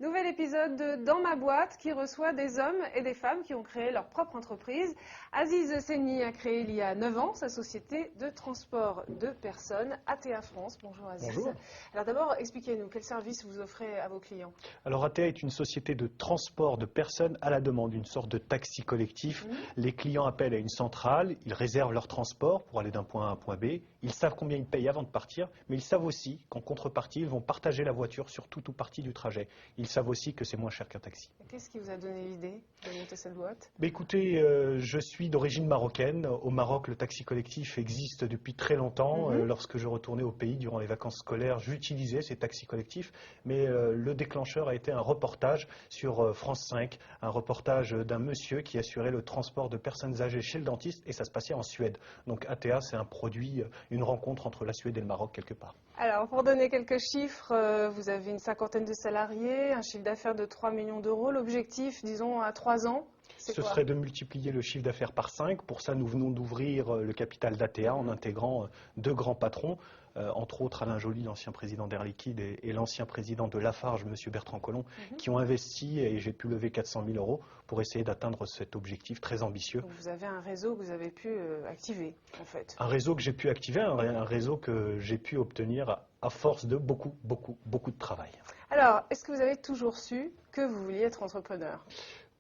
Nouvel épisode de Dans ma boîte qui reçoit des hommes et des femmes qui ont créé leur propre entreprise. Aziz Seni a créé il y a 9 ans sa société de transport de personnes, ATA France. Bonjour Aziz. Bonjour. Alors d'abord, expliquez-nous, quel service vous offrez à vos clients? Alors ATA est une société de transport de personnes à la demande, une sorte de taxi collectif. Les clients appellent à une centrale, ils réservent leur transport pour aller d'un point A à un point B. Ils savent combien ils payent avant de partir, mais ils savent aussi qu'en contrepartie, ils vont partager la voiture sur tout ou partie du trajet. Ils savent aussi que c'est moins cher qu'un taxi. Qu'est-ce qui vous a donné l'idée de monter cette boîte? Écoutez, je suis d'origine marocaine. Au Maroc, le taxi collectif existe depuis très longtemps. Lorsque je retournais au pays durant les vacances scolaires, j'utilisais ces taxis collectifs. Mais le déclencheur a été un reportage sur France 5, un reportage d'un monsieur qui assurait le transport de personnes âgées chez le dentiste, et ça se passait en Suède. Donc ATA, c'est un produit, une rencontre entre la Suède et le Maroc quelque part. Alors, pour donner quelques chiffres, vous avez une cinquantaine de salariés, un chiffre d'affaires de 3 millions d'euros. L'objectif, disons, à 3 ans, c'est Ce quoi? serait de multiplier le chiffre d'affaires par 5. Pour ça, nous venons d'ouvrir le capital d'ATA en intégrant deux grands patrons, entre autres Alain Joly, l'ancien président d'Air Liquide, et l'ancien président de Lafarge, M. Bertrand Collomb, qui ont investi, et j'ai pu lever 400 000 euros pour essayer d'atteindre cet objectif très ambitieux. Donc vous avez un réseau que vous avez pu activer, en fait. Un réseau que j'ai pu activer, un réseau que j'ai pu obtenir à force de beaucoup de travail. Alors, est-ce que vous avez toujours su que vous vouliez être entrepreneur?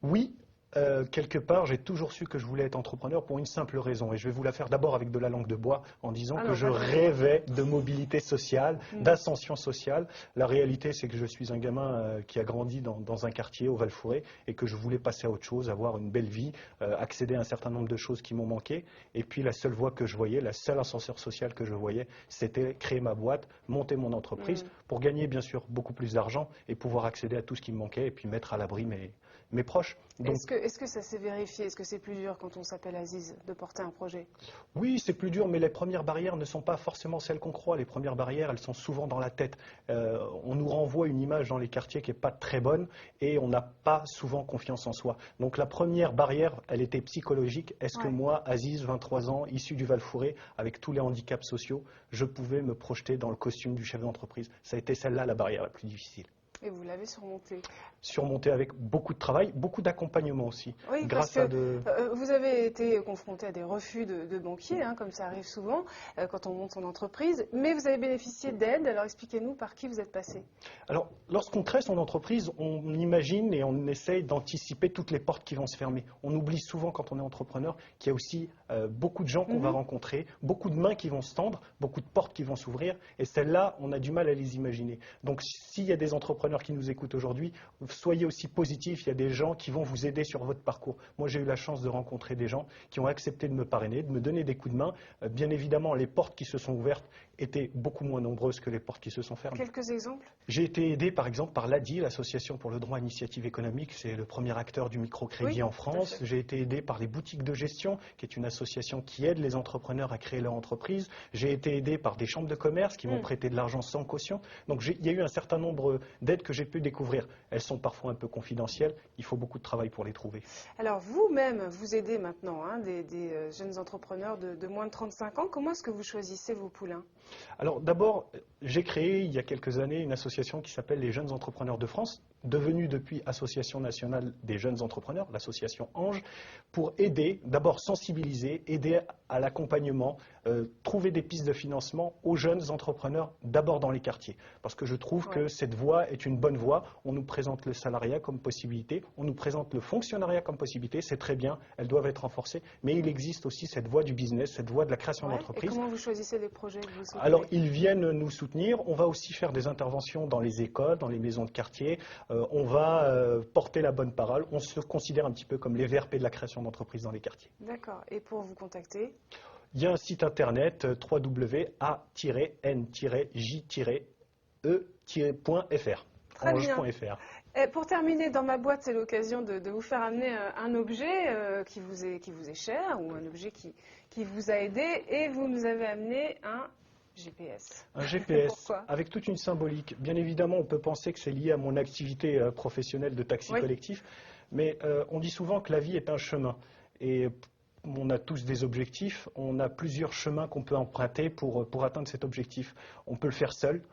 Oui. Quelque part, j'ai toujours su que je voulais être entrepreneur pour une simple raison. Et je vais vous la faire d'abord avec de la langue de bois en disant que je rêvais de mobilité sociale, d'ascension sociale. La réalité, c'est que je suis un gamin qui a grandi dans un quartier au Val-Fouré et que je voulais passer à autre chose, avoir une belle vie, accéder à un certain nombre de choses qui m'ont manqué. Et puis la seule voie que je voyais, la seule ascenseur social que je voyais, c'était créer ma boîte, monter mon entreprise pour gagner bien sûr beaucoup plus d'argent et pouvoir accéder à tout ce qui me manquait et puis mettre à l'abri mes proches. Donc, est-ce que ça s'est vérifié? Est-ce que c'est plus dur quand on s'appelle Aziz de porter un projet? Oui, c'est plus dur, mais les premières barrières ne sont pas forcément celles qu'on croit. Les premières barrières, elles sont souvent dans la tête. On nous renvoie une image dans les quartiers qui n'est pas très bonne et on n'a pas souvent confiance en soi. Donc la première barrière, elle était psychologique. Est-ce que moi, Aziz, 23 ans, issu du Val-Fouré, avec tous les handicaps sociaux, je pouvais me projeter dans le costume du chef d'entreprise? Ça a été celle-là la barrière la plus difficile. Et vous l'avez surmonté? Surmonté avec beaucoup de travail, beaucoup d'accompagnement aussi. Oui, parce que vous avez été confronté à des refus de banquiers, comme ça arrive souvent quand on monte son entreprise, mais vous avez bénéficié d'aide. Alors expliquez-nous par qui vous êtes passé. Alors, lorsqu'on crée son entreprise, on imagine et on essaye d'anticiper toutes les portes qui vont se fermer. On oublie souvent quand on est entrepreneur qu'il y a aussi beaucoup de gens qu'on va rencontrer, beaucoup de mains qui vont se tendre, beaucoup de portes qui vont s'ouvrir, et celles-là, on a du mal à les imaginer. Donc, s'il y a des entrepreneurs qui nous écoutent aujourd'hui, soyez aussi positifs, il y a des gens qui vont vous aider sur votre parcours. Moi, j'ai eu la chance de rencontrer des gens qui ont accepté de me parrainer, de me donner des coups de main. Bien évidemment, les portes qui se sont ouvertes étaient beaucoup moins nombreuses que les portes qui se sont fermées. Quelques exemples? J'ai été aidé par exemple par l'ADI, l'Association pour le droit à initiative économique, c'est le premier acteur du microcrédit en France. J'ai été aidé par les boutiques de gestion, qui est une association qui aide les entrepreneurs à créer leur entreprise. J'ai été aidé par des chambres de commerce qui m'ont prêté de l'argent sans caution. Donc il y a eu un certain nombre d'aides que j'ai pu découvrir. Elles sont parfois un peu confidentielles, il faut beaucoup de travail pour les trouver. Alors vous-même, vous aidez maintenant des jeunes entrepreneurs de moins de 35 ans. Comment est-ce que vous choisissez vos poulains? Alors d'abord, j'ai créé il y a quelques années une association qui s'appelle les Jeunes Entrepreneurs de France, devenue depuis Association nationale des jeunes entrepreneurs, l'association ANGE, pour aider, d'abord sensibiliser, aider à l'accompagnement, trouver des pistes de financement aux jeunes entrepreneurs, d'abord dans les quartiers. Parce que je trouve que cette voie est une bonne voie. On nous présente le salariat comme possibilité, on nous présente le fonctionnariat comme possibilité, c'est très bien, elles doivent être renforcées, mais il existe aussi cette voie du business, cette voie de la création d'entreprise. Et comment vous choisissez les projets que vous soutenez? Alors, ils viennent nous soutenir. On va aussi faire des interventions dans les écoles, dans les maisons de quartier. On va porter la bonne parole. On se considère un petit peu comme les VRP de la création d'entreprise dans les quartiers. D'accord. Et pour vous contacter? Il y a un site internet www.a-n-j-e.fr. Ange.fr. Pour terminer, dans ma boîte, c'est l'occasion de vous faire amener un objet qui vous est cher ou un objet qui vous a aidé, et vous nous avez amené un GPS. Un GPS avec toute une symbolique. Bien évidemment, on peut penser que c'est lié à mon activité professionnelle de taxi collectif, mais on dit souvent que la vie est un chemin. Et on a tous des objectifs, on a plusieurs chemins qu'on peut emprunter pour atteindre cet objectif. On peut le faire seul.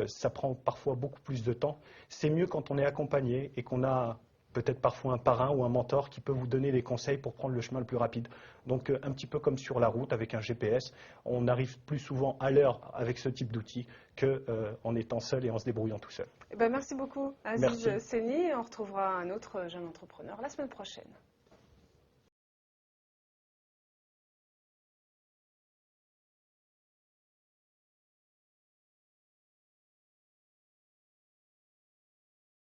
ça prend parfois beaucoup plus de temps. C'est mieux quand on est accompagné et qu'on a peut-être parfois un parrain ou un mentor qui peut vous donner des conseils pour prendre le chemin le plus rapide. Donc un petit peu comme sur la route avec un GPS, on arrive plus souvent à l'heure avec ce type d'outil qu'en étant seul et en se débrouillant tout seul. Merci beaucoup Aziz Seni. On retrouvera un autre jeune entrepreneur la semaine prochaine.